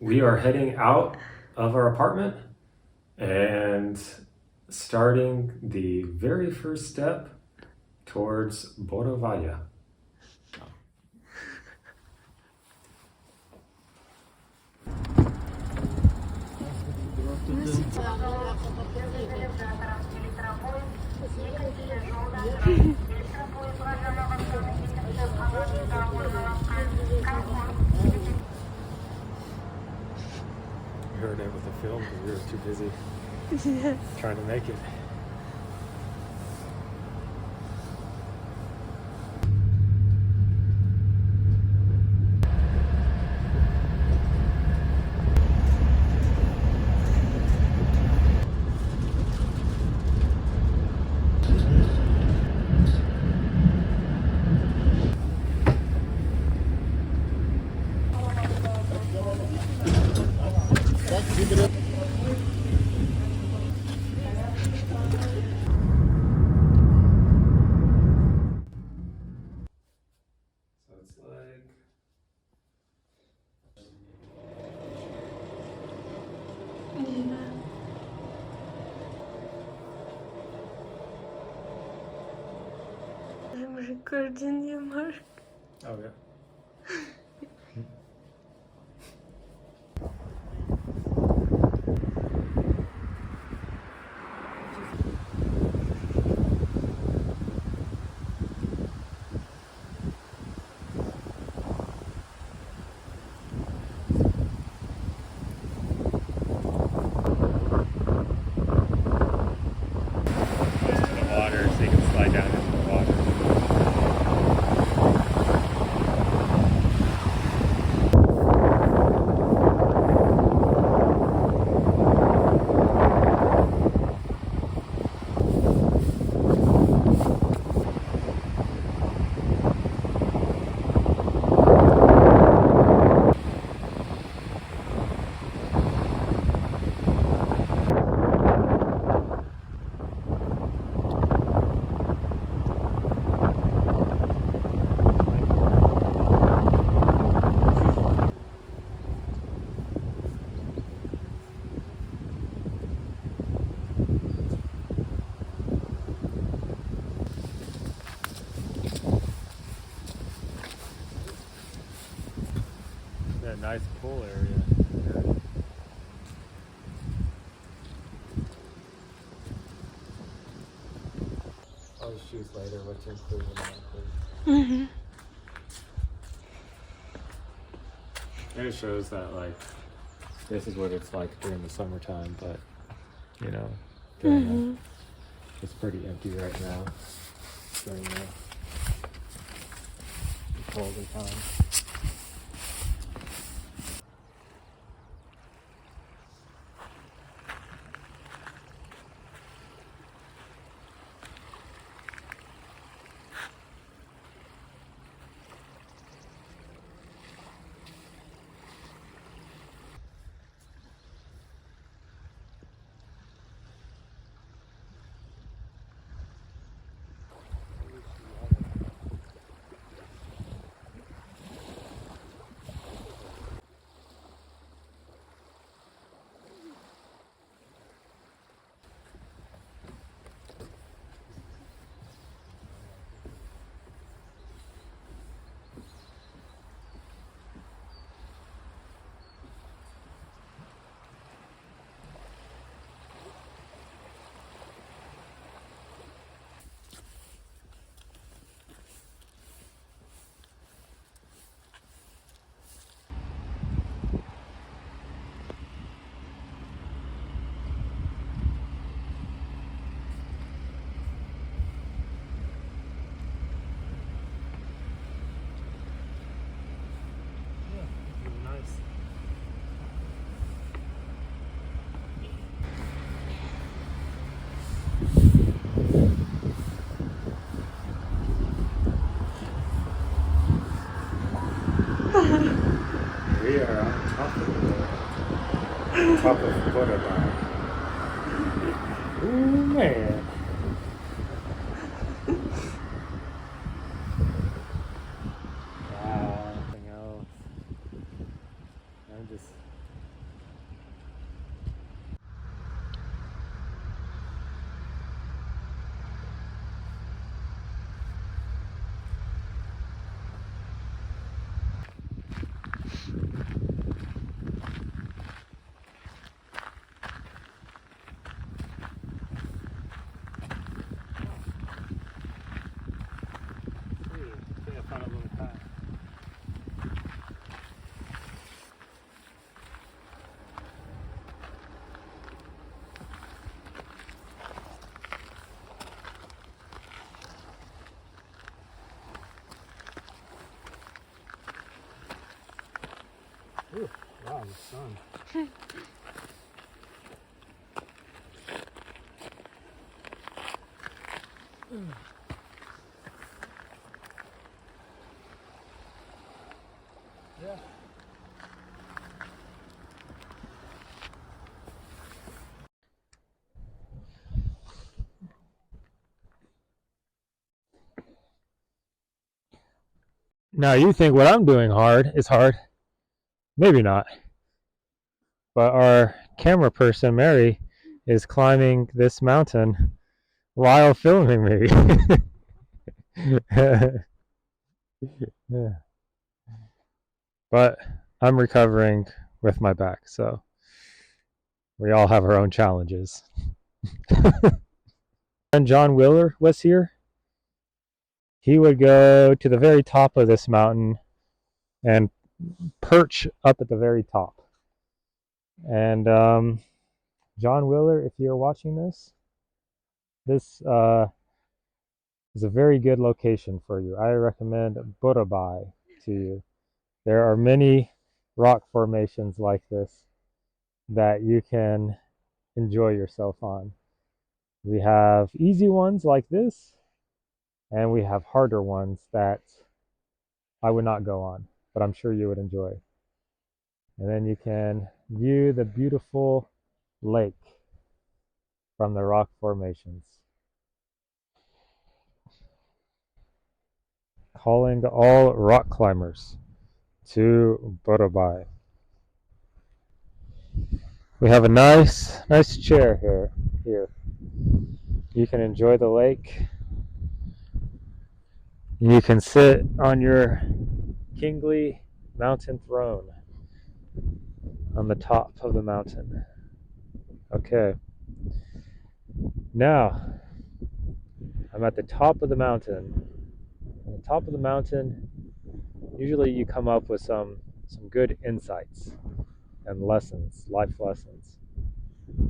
We are heading out of our apartment and starting the very first step towards Borovoe. We heard it with the film because we were too busy trying to make it. So it's like I'm recording you, Mark. oh yeah. Water, so you can slide down into the water. That nice pool area. I'll just choose later what to include and not include. And it shows that like this is what it's like during the summertime, but you know, during it's pretty empty right now during the colder time. We are on top of Borovoe. Ooh, man. Wow, nothing else. I'm just on a little path. Ooh, wow, the sun. Yeah. Now you think what I'm doing is hard. Maybe not. But our camera person, Mary, is climbing this mountain while filming me. Yeah. But I'm recovering with my back, so we all have our own challenges. When John Wheeler was here, he would go to the very top of this mountain and perch up at the very top. And John Wheeler, if you're watching this, this is a very good location for you. I recommend Borovoe to you. There are many rock formations like this that you can enjoy yourself on. We have easy ones like this, and we have harder ones that I would not go on, but I'm sure you would enjoy. And then you can view the beautiful lake from the rock formations. Calling all rock climbers to Borovoe. We have a nice chair here. You can enjoy the lake. You can sit on your kingly mountain throne on the top of the mountain. Okay. Now, I'm at the top of the mountain. On the top of the mountain, usually you come up with some good insights and lessons, life lessons.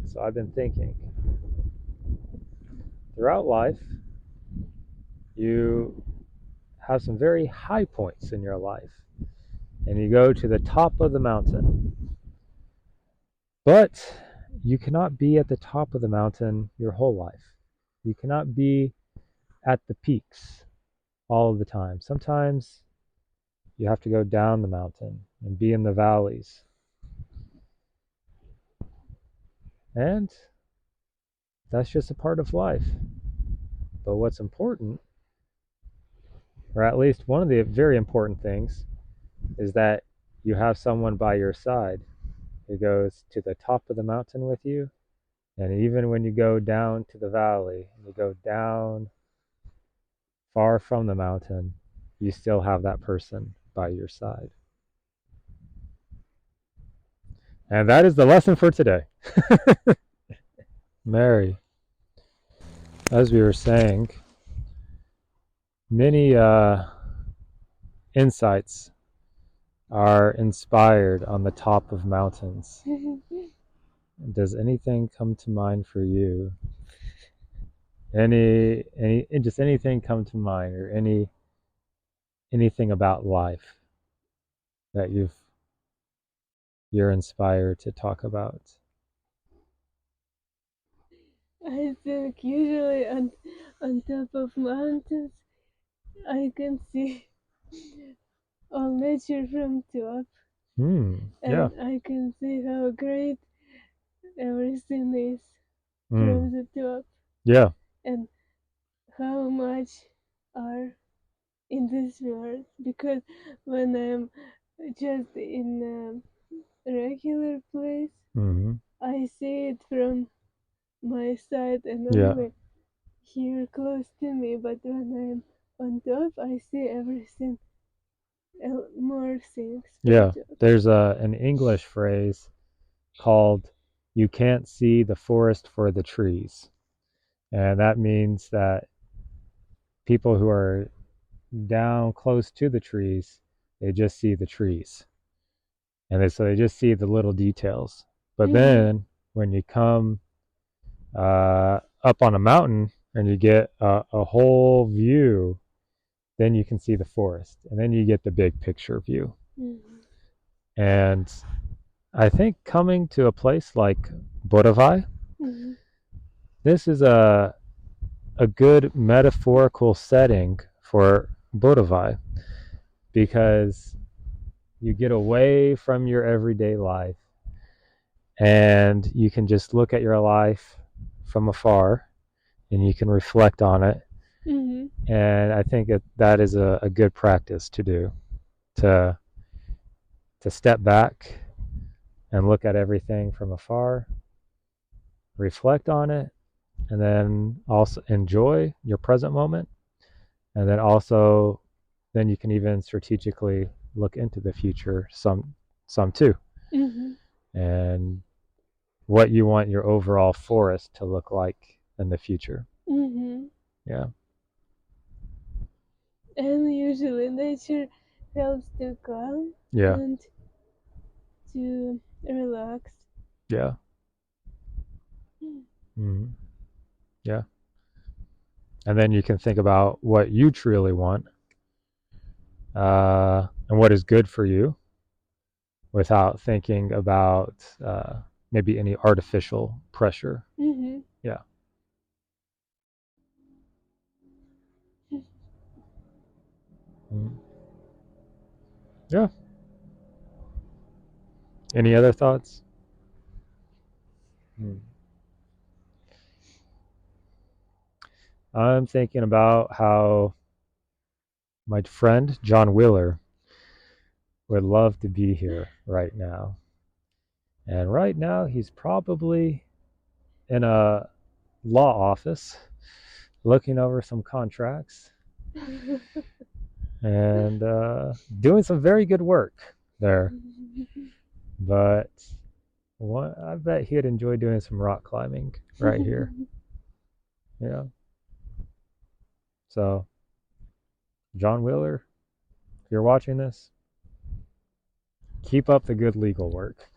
So I've been thinking, throughout life, you have some very high points in your life, and you go to the top of the mountain. But you cannot be at the top of the mountain your whole life. You cannot be at the peaks all of the time. Sometimes you have to go down the mountain and be in the valleys. And that's just a part of life. But what's important, or at least one of the very important things, is that you have someone by your side who goes to the top of the mountain with you. And even when you go down to the valley, you go down far from the mountain, you still have that person by your side. And that is the lesson for today. Mary, as we were saying, many insights are inspired on the top of mountains. Does anything come to mind for you? Just anything come to mind, or anything about life that you're inspired to talk about? I think usually on top of mountains I can see all nature from top, Yeah. and I can see how great everything is from the top, Yeah. and how much are in this world. Because when I'm just in a regular place, I see it from my side and only here close to me, but when I'm on top I see everything, more things from Yeah. top. There's an English phrase called "you can't see the forest for the trees," and that means that people who are down close to the trees, they just see the trees. And so they just see the little details. But then when you come up on a mountain and you get a whole view, then you can see the forest. And then you get the big picture view. And I think coming to a place like Borovoe, this is a good metaphorical setting for Borovoe, because you get away from your everyday life and you can just look at your life from afar and you can reflect on it. And I think that is a good practice to do, to step back and look at everything from afar, reflect on it, and then also enjoy your present moment. And then also, then you can even strategically look into the future some too. And what you want your overall forest to look like in the future. Yeah. And usually nature helps to calm and to relax. Yeah. Yeah. And then you can think about what you truly want, and what is good for you, without thinking about maybe any artificial pressure. Yeah. Yeah. Any other thoughts? I'm thinking about how my friend John Wheeler would love to be here right now. And right now he's probably in a law office looking over some contracts and doing some very good work there. But I bet he'd enjoy doing some rock climbing right here. Yeah. So, John Wheeler, if you're watching this, keep up the good legal work.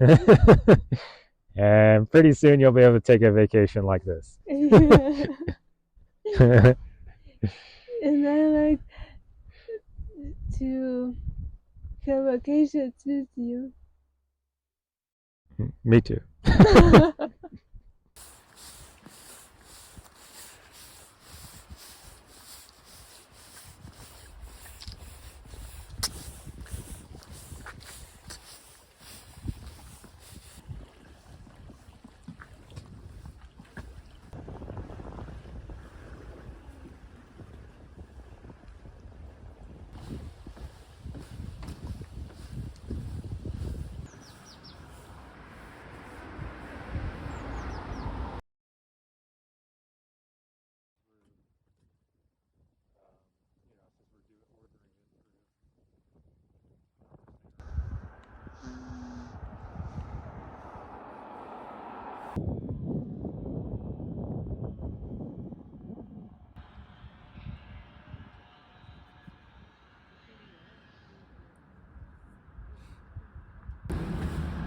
And pretty soon you'll be able to take a vacation like this. And I like to have vacations with you. Me too.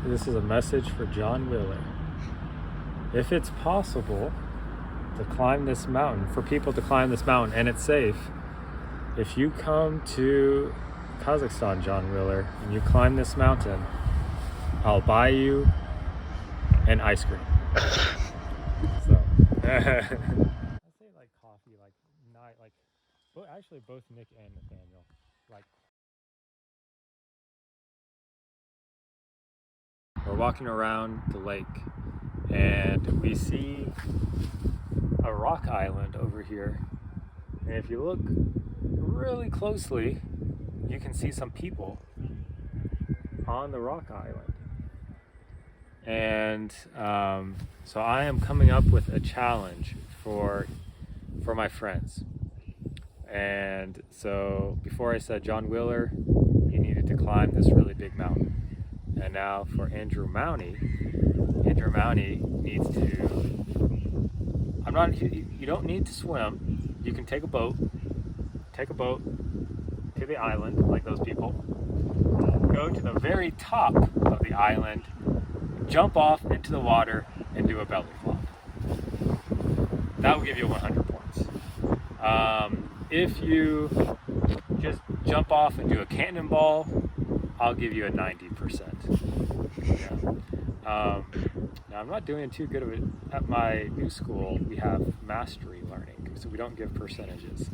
This is a message for John Wheeler. If it's possible to climb this mountain, for people to climb this mountain, and it's safe, if you come to Kazakhstan, John Wheeler, and you climb this mountain, I'll buy you an ice cream. So, I say like coffee, like not like, but actually both Nick and Nathaniel like. We're walking around the lake and we see a rock island over here. And if you look really closely, you can see some people on the rock island. And so I am coming up with a challenge for my friends. And so before I said John Wheeler, he needed to climb this really big mountain. And now for Andrew Mounty needs to, you don't need to swim. You can take a boat to the island, like those people. Go to the very top of the island, jump off into the water, and do a belly flop. That will give you 100 points. If you just jump off and do a cannonball, I'll give you a 90%. Yeah. Now I'm not doing too good of it at my new school. We have mastery learning, so we don't give percentages.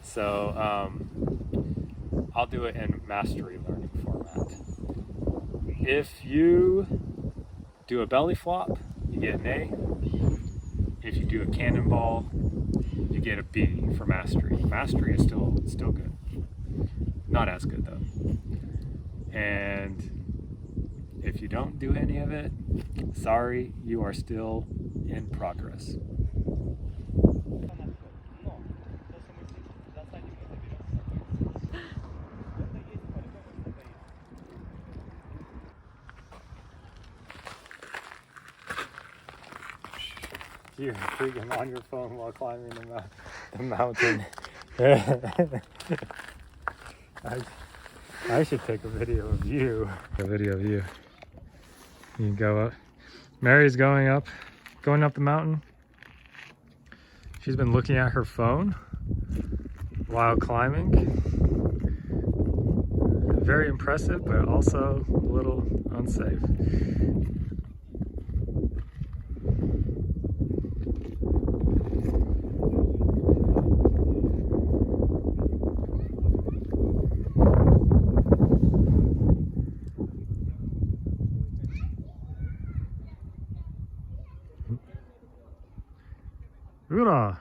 So I'll do it in mastery learning format. If you do a belly flop, you get an A. If you do a cannonball, you get a B for mastery. Mastery is still good. Not as good though. And if you don't do any of it, sorry, you are still in progress. You're freaking on your phone while climbing the mountain. I should take a video of you. A video of you. You can go up. Mary's going up the mountain. She's been looking at her phone while climbing. Very impressive, but also a little unsafe. Ura.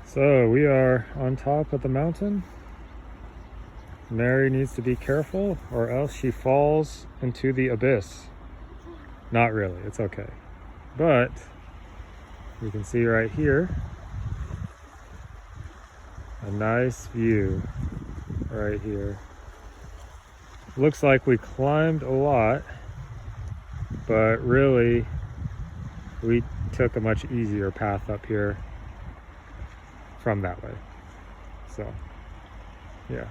So we are on top of the mountain. Mary needs to be careful or else she falls into the abyss. Not really, it's okay. But you can see right here a nice view right here. Looks like we climbed a lot, but really we took a much easier path up here from that way. So, yeah.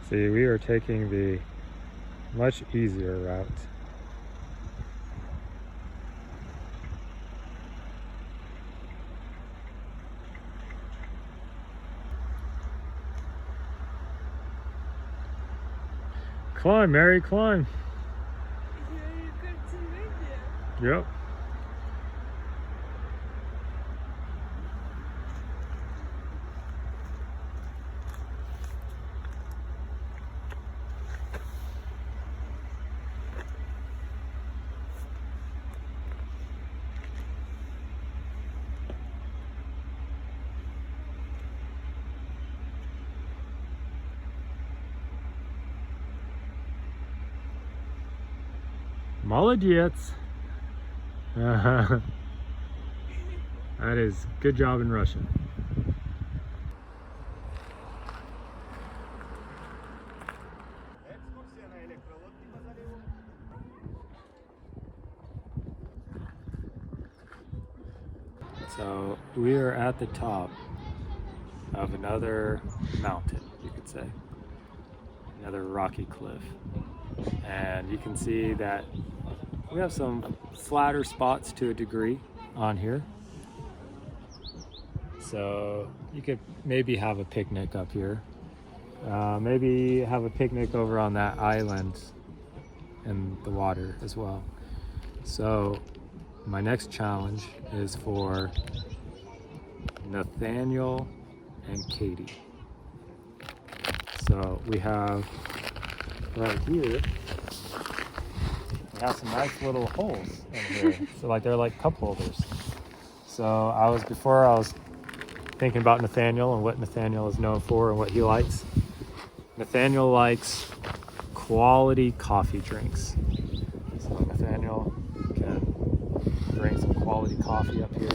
See, we are taking the much easier route. Climb, Mary, climb. Yep. Молодец. That is good job in Russian. So we are at the top of another mountain, you could say. Another rocky cliff. And you can see that we have some flatter spots to a degree on here. So you could maybe have a picnic up here. Maybe have a picnic over on that island in the water as well. So my next challenge is for Nathaniel and Katie. So we have right here They have some nice little holes in here. So like they're like cup holders. So before I was thinking about Nathaniel and what Nathaniel is known for and what he likes. Nathaniel likes quality coffee drinks. So Nathaniel can bring some quality coffee up here,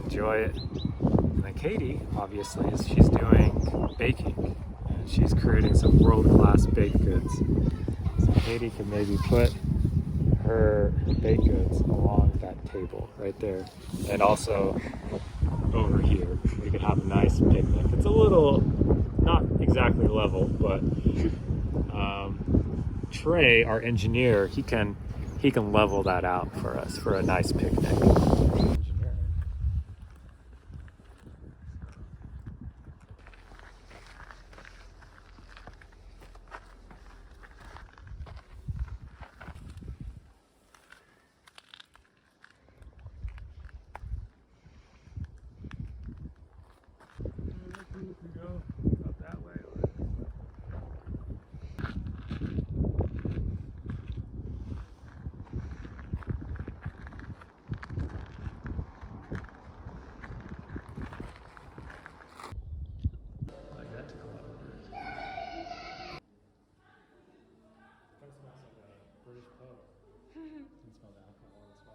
enjoy it. And then Katie, obviously, she's doing baking. And she's creating some world-class baked goods. So Katie can maybe put her baked goods along that table right there. And also over here, we could have a nice picnic. It's a little, not exactly level, but Trey, our engineer, he can level that out for us for a nice picnic.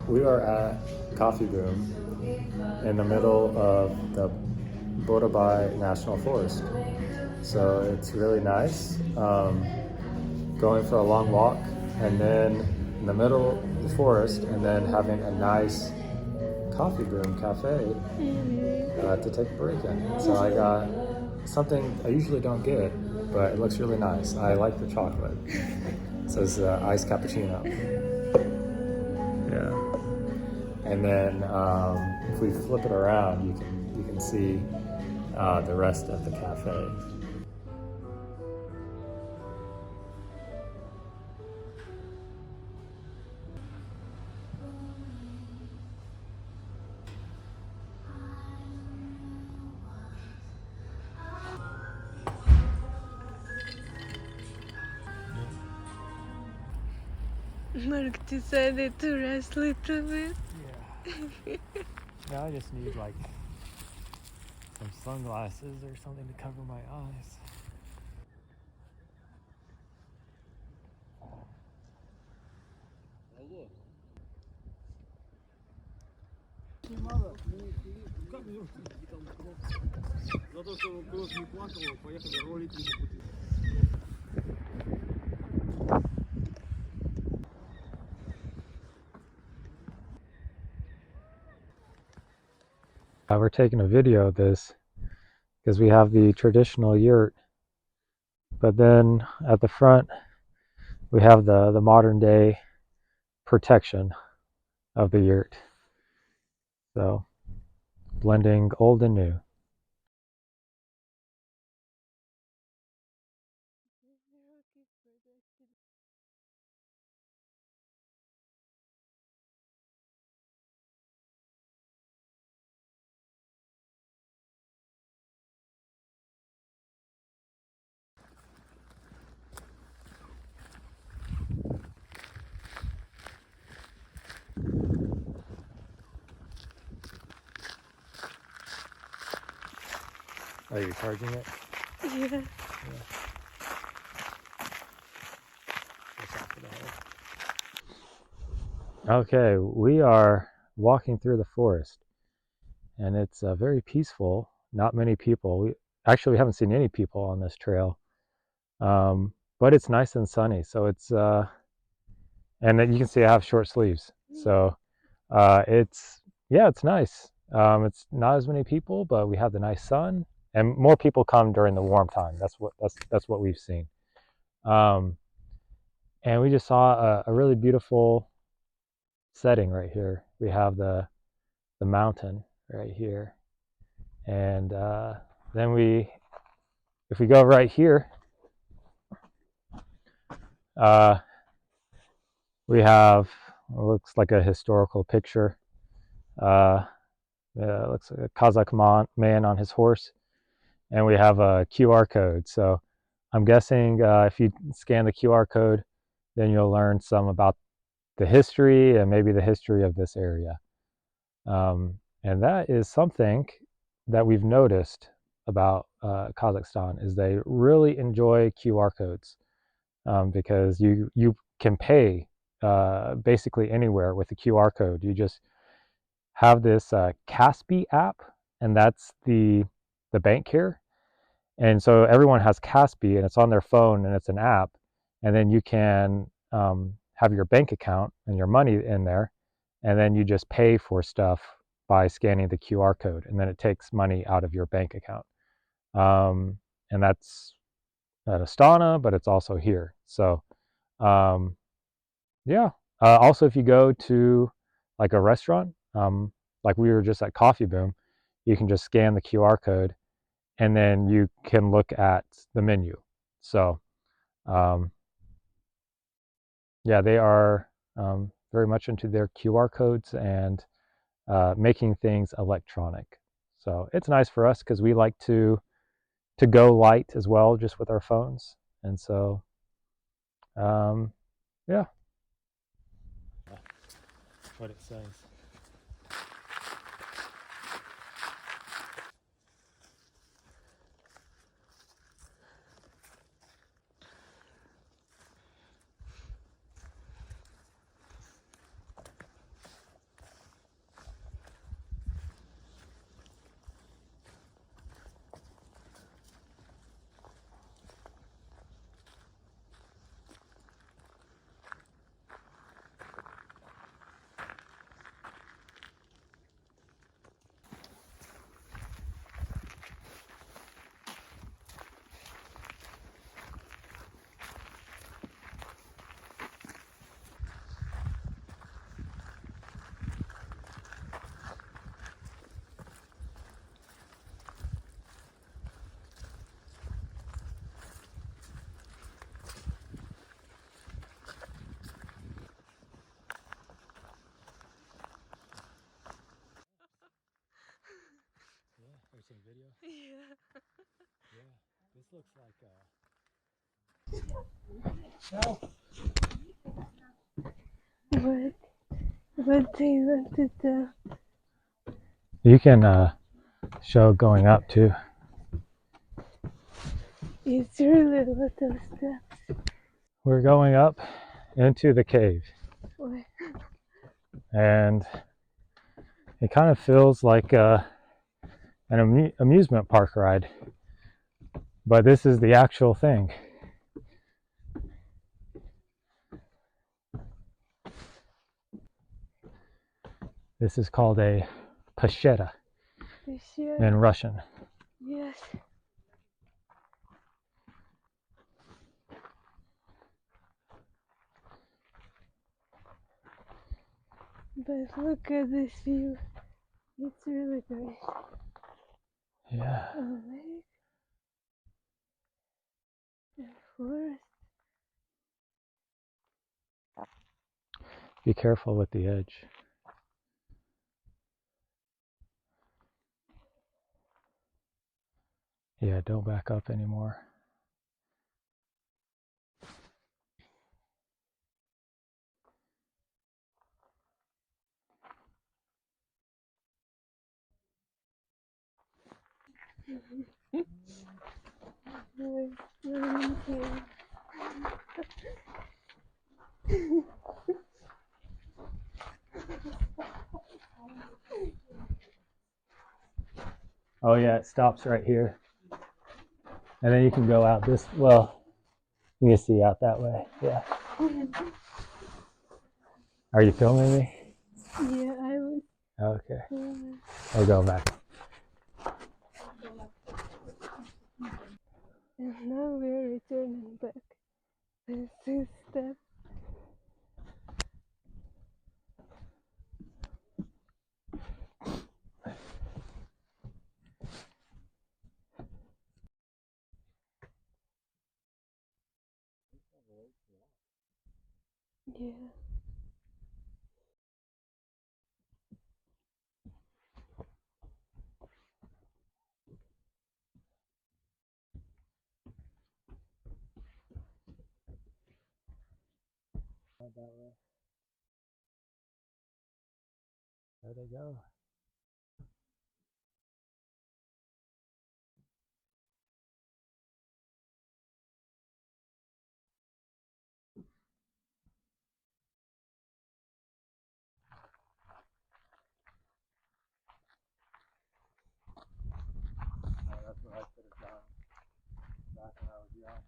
We are at Coffee Boom in the middle of the Borovoe National Forest. So it's really nice. Going for a long walk and then in the middle of the forest and then having a nice Coffee Boom cafe to take a break in. So I got something I usually don't get, but it looks really nice. I like the chocolate. It says iced cappuccino. Yeah. And then if we flip it around, you can see the rest of the cafe. Mark decided to rest a little bit. Yeah. Now I just need like some sunglasses or something to cover my eyes. We're taking a video of this because we have the traditional yurt, but then at the front we have the modern day protection of the yurt. So blending old and new. Are you charging it? Yeah. Okay, we are walking through the forest and it's very peaceful. Not many people. We haven't seen any people on this trail, but it's nice and sunny. So it's and then you can see I have short sleeves. So it's nice. It's not as many people, but we have the nice sun, and more people come during the warm time. That's what we've seen. And we just saw a really beautiful setting right here. We have the mountain right here, and then if we go right here, we have what looks like a historical picture. Looks like a Kazakh man on his horse, and we have a QR code. So I'm guessing if you scan the QR code, then you'll learn some about the history and maybe the history of this area. And that is something that we've noticed about Kazakhstan is they really enjoy QR codes, because you can pay basically anywhere with a QR code. You just have this Kaspi app, and that's the bank here. And so everyone has Kaspi, and it's on their phone, and it's an app, and then you can have your bank account and your money in there, and then you just pay for stuff by scanning the QR code, and then it takes money out of your bank account. And that's at Astana, but it's also here. So yeah. Also, if you go to like a restaurant, like we were just at Coffee Boom, you can just scan the QR code, and then you can look at the menu. So yeah, they are very much into their QR codes and making things electronic. So it's nice for us because we like to go light as well, just with our phones. And so yeah, what it says. Yeah, there's some video. Yeah. Yeah, this looks like What do you want to tell? you can show going up too. It's really a lot of stuff. We're going up into the cave, Why? and it kind of feels like an amusement park ride, but this is the actual thing. This is called a peshera in Russian. Yes. But look at this view. It's really great. Yeah. A lake and forest. Be careful with the edge. Yeah, don't back up anymore. Oh yeah, it stops right here. And then you can go out this, well, you can see out that way. Yeah. Are you filming me? Yeah, I was. Okay. I'll go back. And now we're returning back. This is step. Yeah. around that way. There they go. Oh, that's what I could have done back when I was young.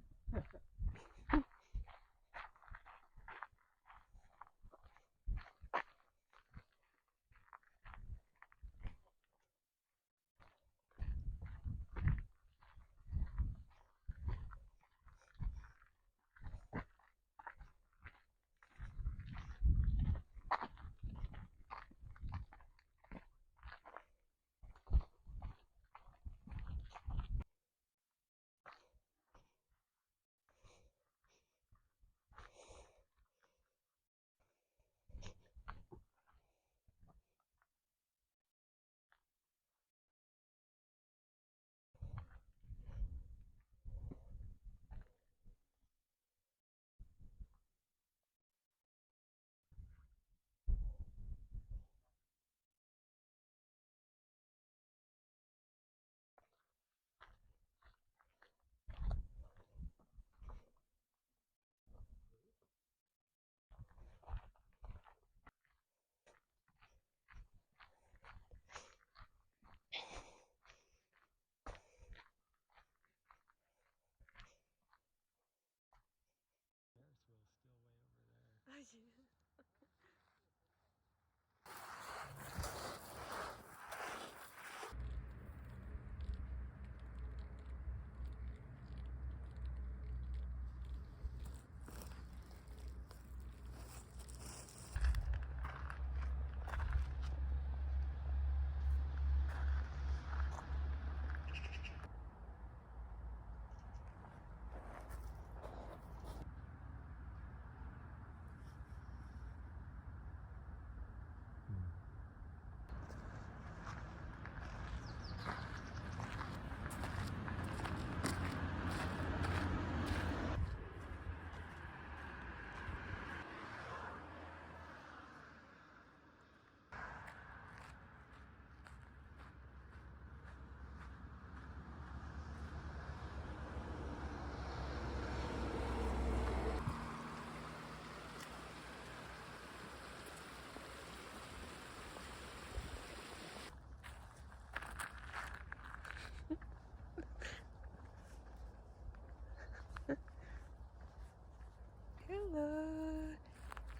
Hello,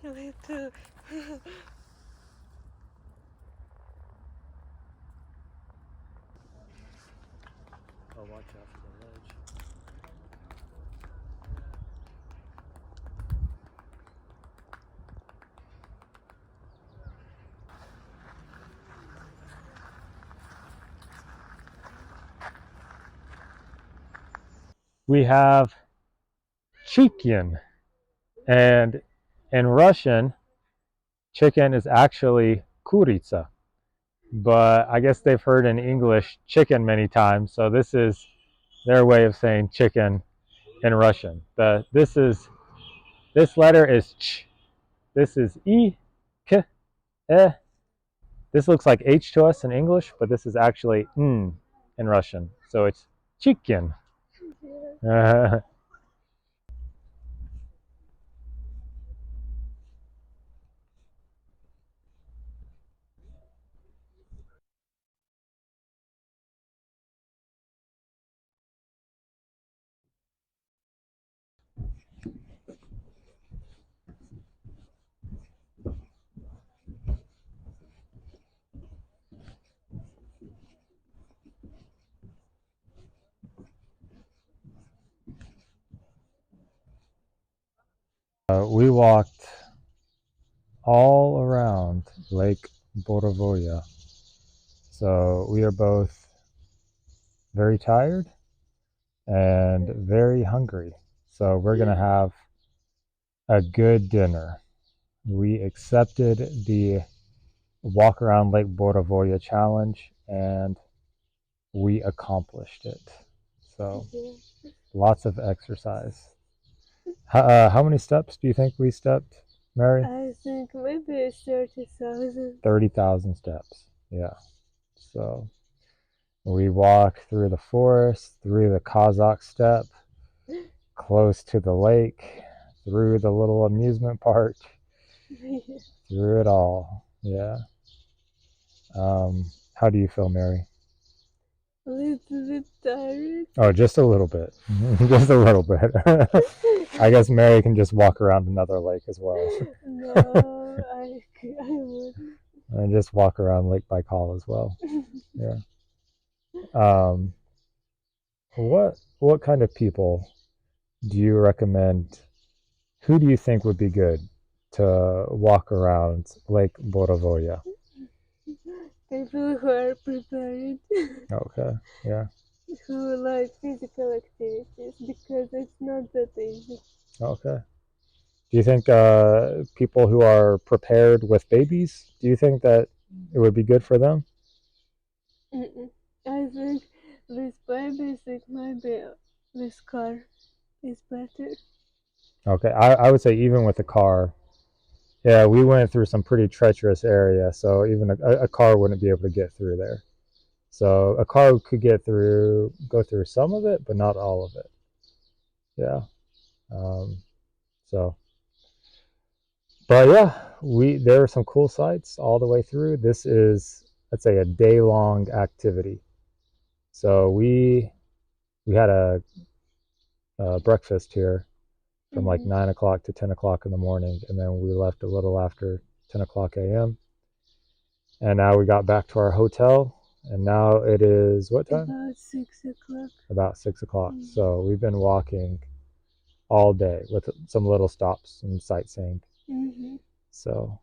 little. Oh, watch out for the ledge. We have chicken, and in Russian, chicken is actually kuritsa, but I guess they've heard in English chicken many times, so this is their way of saying chicken in Russian. This letter is ch. This is e, k, e. This looks like h to us in English, but this is actually n in Russian, so it's chicken. We walked all around Lake Borovoe, so we are both very tired and very hungry. So we're gonna have a good dinner. We accepted the walk around Lake Borovoe challenge and we accomplished it. So lots of exercise. How many steps do you think we stepped? Mary? I think maybe 30,000. 30,000 steps. Yeah. So we walk through the forest, through the Kazakh steppe, close to the lake, through the little amusement park, Yeah. through it all. Yeah. How do you feel, Mary? A little bit tired. Oh, just a little bit. Just a little bit. I guess Mary can just walk around another lake as well. No, I wouldn't. And just walk around Lake Baikal as well. Yeah. Um, what kind of people do you recommend? Who do you think would be good to walk around Lake Borovoe? People who are prepared, Okay. Yeah. who like physical activities, because it's not that easy. Okay. Do you think people who are prepared with babies, do you think that it would be good for them? I think with babies it might be with car is better. Okay. I would say even with a car, yeah, we went through some pretty treacherous area, so even a car wouldn't be able to get through there. So a car could go through some of it, but not all of it. Yeah. Um, so, but yeah, there are some cool sites all the way through. This is, let's say, a day-long activity. So we had a breakfast here from like 9 o'clock to 10 o'clock in the morning, and then we left a little after 10 o'clock a.m. And now we got back to our hotel, and now it is what time? About 6 o'clock. About 6 o'clock. So we've been walking all day with some little stops and sightseeing. So,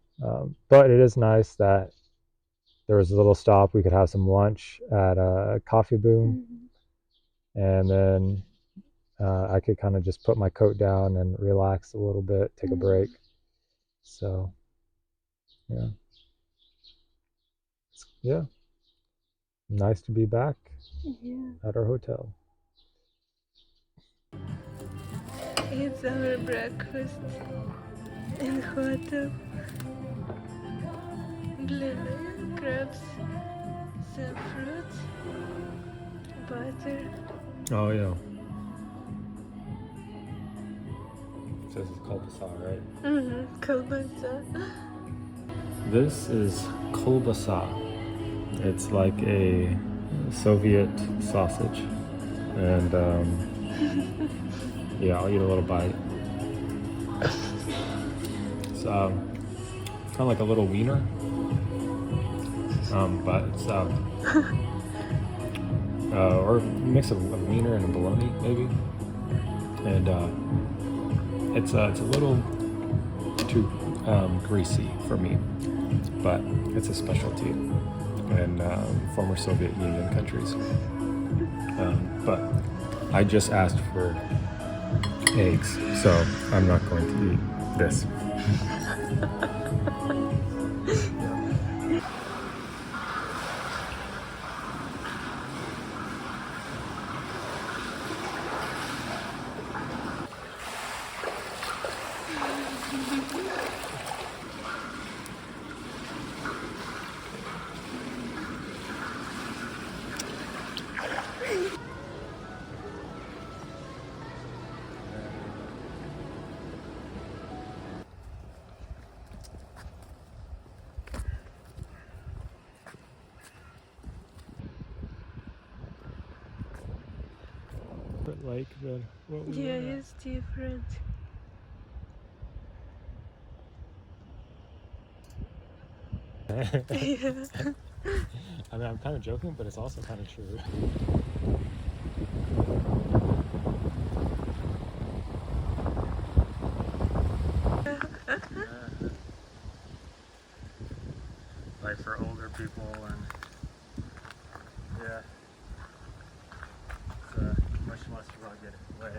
but it is nice that there was a little stop. We could have some lunch at a coffee boom, and then I could kind of just put my coat down and relax a little bit, take a break. So, yeah. Yeah. Nice to be back at our hotel. It's our breakfast in hotel. Blini, crabs, some fruits, butter. Oh, yeah. It says it's kolbasa, right? Колбаса. This is kolbasa. It's like a Soviet sausage. And yeah, I'll eat a little bite. It's kind of like a little wiener, but it's or a mix of a wiener and a bologna maybe, and it's a little too greasy for me, but it's a specialty in former Soviet Union countries. But I just asked for eggs, so I'm not going to eat this. Like the what we Yeah, it's different. Yeah. I mean, I'm kind of joking, but it's also kind of true. Like for older people, and yeah, it's much less rugged way.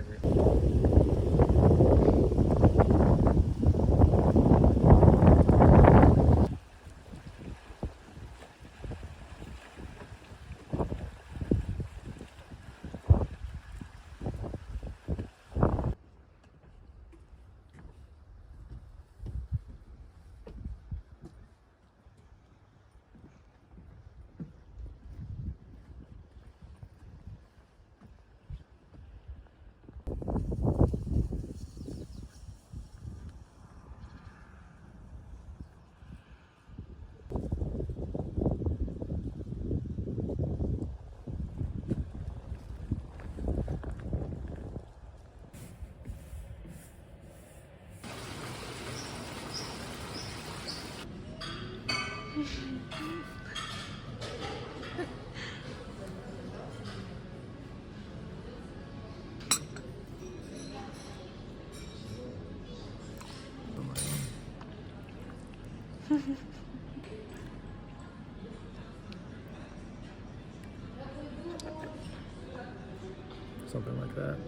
Something like that.